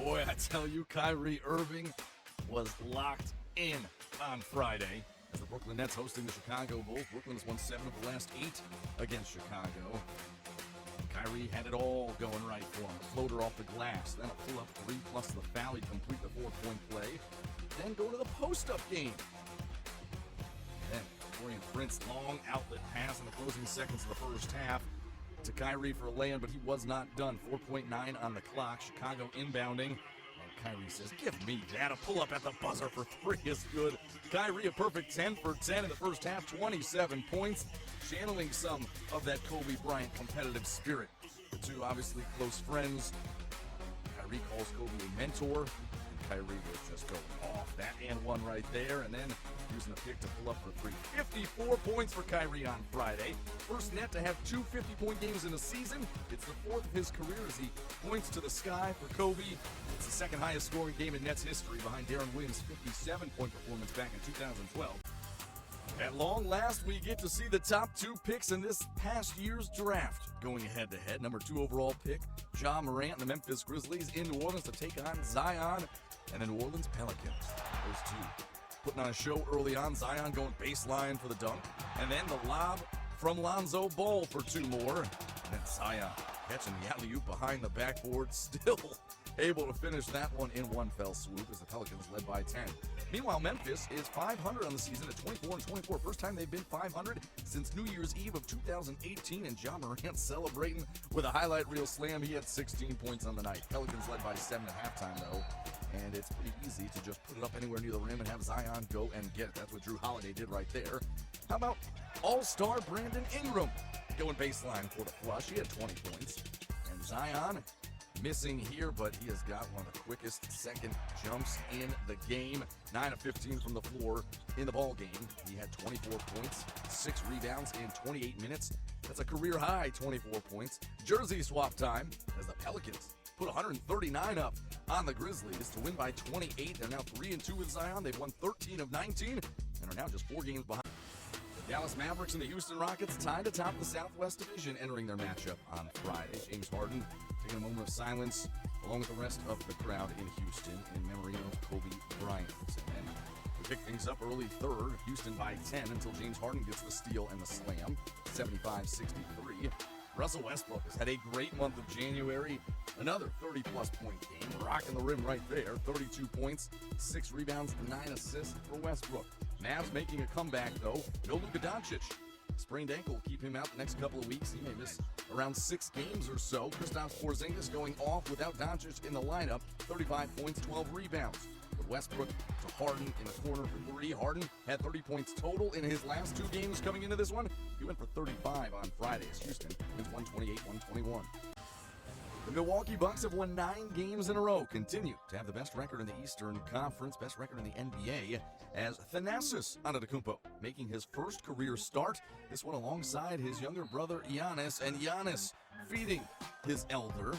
Boy, I tell you, Kyrie Irving was locked in on Friday as the Brooklyn Nets hosting the Chicago Bulls. Brooklyn has won 7 of the last 8 against Chicago. Kyrie had it all going right for him. A floater off the glass, then a pull-up 3 plus the foul. He'd complete the 4-point play, then go to the post-up game. Then Dorian Prince, long outlet pass in the closing seconds of the first half to Kyrie for a lay-in, but he was not done. 4.9 on the clock. Chicago inbounding. And Kyrie says, give me that. A pull-up at the buzzer for 3 is good. Kyrie a perfect 10 for 10 in the first half, 27 points, channeling some of that Kobe Bryant competitive spirit. The two obviously close friends. Kyrie calls Kobe a mentor. Kyrie was just going off. That and one right there, and then using the pick to pull up for 3. 54 points for Kyrie on Friday. First net to have 2 50-point games in a season. It's the 4th of his career as he points to the sky for Kobe. It's the 2nd highest scoring game in Nets history behind Darren Williams' 57-point performance back in 2012. At long last, we get to see the top 2 picks in this past year's draft. Going head-to-head, number 2 overall pick, Ja Morant and the Memphis Grizzlies in New Orleans to take on Zion and the New Orleans Pelicans. Those two putting on a show early on. Zion going baseline for the dunk, and then the lob from Lonzo Ball for 2 more. And then Zion catching the alley-oop behind the backboard, still able to finish that one in one fell swoop as the Pelicans led by 10. Meanwhile, Memphis is 500 on the season at 24-24. First time they've been 500 since New Year's Eve of 2018, and Ja Morant celebrating with a highlight reel slam. He had 16 points on the night. Pelicans led by 7 at halftime, though, and it's pretty easy to just put it up anywhere near the rim and have Zion go and get it. That's what Drew Holiday did right there. How about all-star Brandon Ingram going baseline for the flush? He had 20 points. And Zion missing here, but he has got one of the quickest second jumps in the game. 9 of 15 from the floor in the ball game. He had 24 points, 6 rebounds in 28 minutes. That's a career high 24 points. Jersey swap time as the Pelicans put 139 up on the Grizzlies to win by 28. They're now 3-2 with Zion. They've won 13 of 19 and are now just 4 games behind. The Dallas Mavericks and the Houston Rockets tied atop the Southwest Division entering their matchup on Friday. James Harden taking a moment of silence along with the rest of the crowd in Houston in memory of Kobe Bryant. And then we pick things up early third, Houston by 10 until James Harden gets the steal and the slam, 75-63. Russell Westbrook has had a great month of January. Another 30-plus point game, rocking the rim right there. 32 points, 6 rebounds, 9 assists for Westbrook. Mavs making a comeback, though. No Luka Doncic. Sprained ankle will keep him out the next couple of weeks. He may miss around 6 games or so. Kristaps Porzingis going off without Doncic in the lineup. 35 points, 12 rebounds. But Westbrook to Harden in the corner for 3. Harden had 30 points total in his last 2 games coming into this one. He went for 35 on Friday as Houston wins 128-121. The Milwaukee Bucks have won 9 games in a row, continue to have the best record in the Eastern Conference, best record in the NBA, as Thanasis Antetokounmpo making his first career start. This one alongside his younger brother Giannis, and Giannis feeding his elder.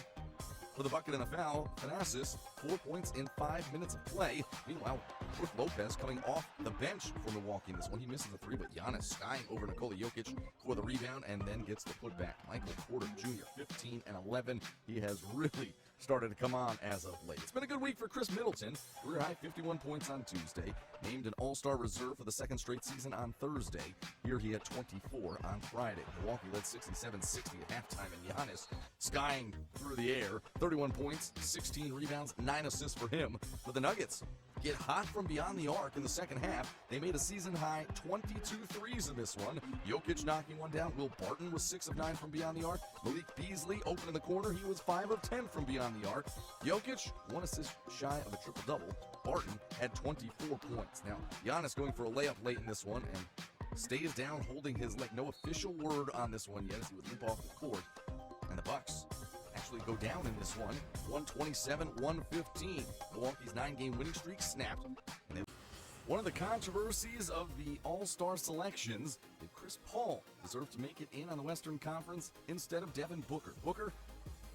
For the bucket and the foul, Thanasis, 4 points in 5 minutes of play. Meanwhile, Brook Lopez coming off the bench for Milwaukee in this one. He misses the 3, but Giannis skying over Nikola Jokic for the rebound and then gets the putback. Michael Porter Jr., 15 and 11. He has really started to come on as of late. It's been a good week for Chris Middleton. Career high 51 points on Tuesday. Named an All-Star reserve for the 2nd straight season on Thursday. Here he had 24 on Friday. Milwaukee led 67-60 at halftime, and Giannis skying through the air. 31 points, 16 rebounds, 9 assists for him. But the Nuggets get hot from beyond the arc in the second half. They made a season-high 22 threes in this one. Jokic knocking one down. Will Barton was 6 of 9 from beyond the arc. Malik Beasley open in the corner. He was 5 of 10 from beyond the arc. Jokic, 1 assist shy of a triple-double. Barton had 24 points. Now, Giannis going for a layup late in this one and stays down holding his leg. No official word on this one yet as he would limp off the court. And the Bucks actually go down in this one, 127-115. Milwaukee's 9-game winning streak snapped. And one of the controversies of the All-Star selections, did Chris Paul deserve to make it in on the Western Conference instead of Devin Booker? Booker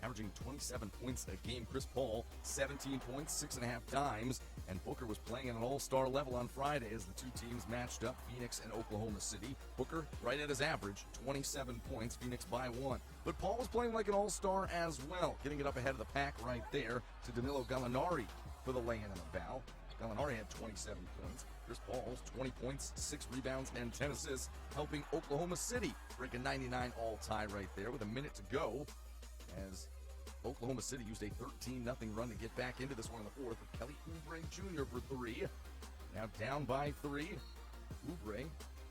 averaging 27 points a game. Chris Paul, 17 points, 6.5 dimes. And Booker was playing at an all-star level on Friday as the two teams matched up, Phoenix and Oklahoma City. Booker right at his average, 27 points, Phoenix by 1. But Paul was playing like an all-star as well, getting it up ahead of the pack right there to Danilo Gallinari for the lay-in and the foul. Gallinari had 27 points. Chris Paul's 20 points, 6 rebounds, and 10 assists, helping Oklahoma City break a 99 all-tie right there with a minute to go as Oklahoma City used a 13-0 run to get back into this one in the fourth with Kelly Oubre Jr. for 3. Now down by 3. Oubre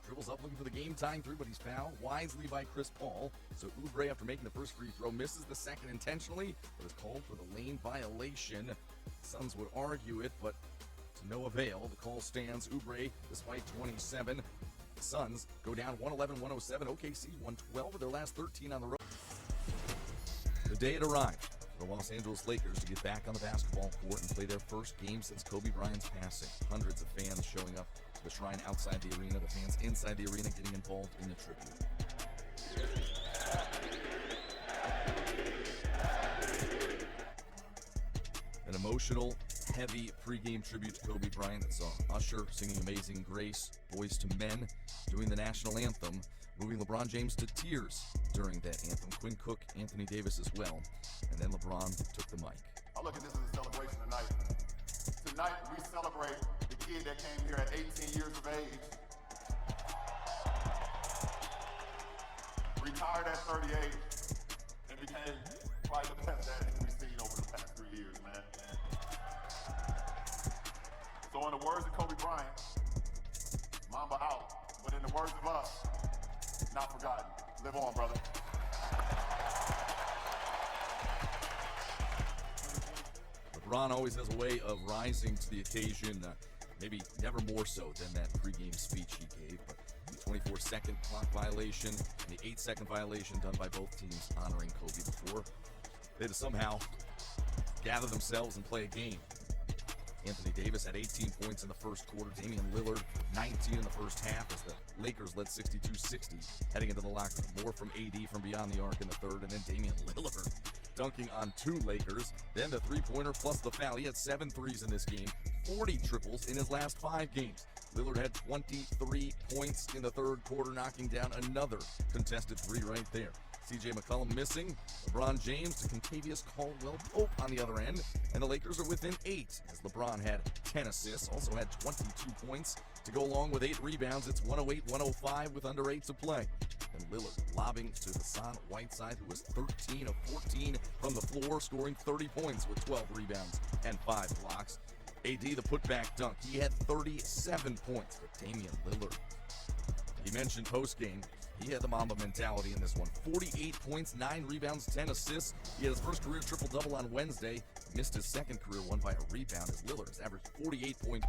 dribbles up looking for the game-tying 3, but he's fouled wisely by Chris Paul. So Oubre, after making the first free throw, misses the second intentionally, but is called for the lane violation. The Suns would argue it, but to no avail. The call stands. Oubre, despite 27. The Suns go down 111-107. OKC won 12 of their last 13 on the road. The day it arrived for the Los Angeles Lakers to get back on the basketball court and play their first game since Kobe Bryant's passing. Hundreds of fans showing up to the shrine outside the arena, the fans inside the arena getting involved in the tribute. An emotional, heavy pregame tribute to Kobe Bryant that saw Usher singing Amazing Grace, Boys to Men doing the national anthem, moving LeBron James to tears during that anthem. Quinn Cook, Anthony Davis as well. And then LeBron took the mic. I look at this as a celebration tonight. Tonight we celebrate the kid that came here at 18 years of age, retired at 38, and became probably the best dad we've seen over the past 3 years, man. So in the words of Kobe Bryant, Mamba out. But in the words of us, not forgotten. Live on, brother. LeBron always has a way of rising to the occasion, maybe never more so than that pregame speech he gave. But the 24-second clock violation and the 8-second violation done by both teams honoring Kobe before they had to somehow gather themselves and play a game. Anthony Davis had 18 points in the first quarter. Damian Lillard, 19 in the first half as the Lakers led 62-60 heading into the locker room. More from AD from beyond the arc in the third, and then Damian Lillard dunking on 2 Lakers. Then the three-pointer plus the foul. He had 7 threes in this game, 40 triples in his last 5 games. Lillard had 23 points in the third quarter, knocking down another contested 3 right there. CJ McCollum missing, LeBron James to Contavious Caldwell-Pope on the other end, and the Lakers are within 8 as LeBron had 10 assists, also had 22 points to go along with 8 rebounds. It's 108-105 with under 8 to play. And Lillard lobbing to Hassan Whiteside, who was 13 of 14 from the floor, scoring 30 points with 12 rebounds and 5 blocks. AD, the putback dunk, he had 37 points, but Damian Lillard, he mentioned post-game, he had the Mamba mentality in this one. 48 points, 9 rebounds, 10 assists. He had his first career triple-double on Wednesday. Missed his second career one by a rebound as Lillard has averaged 48 points.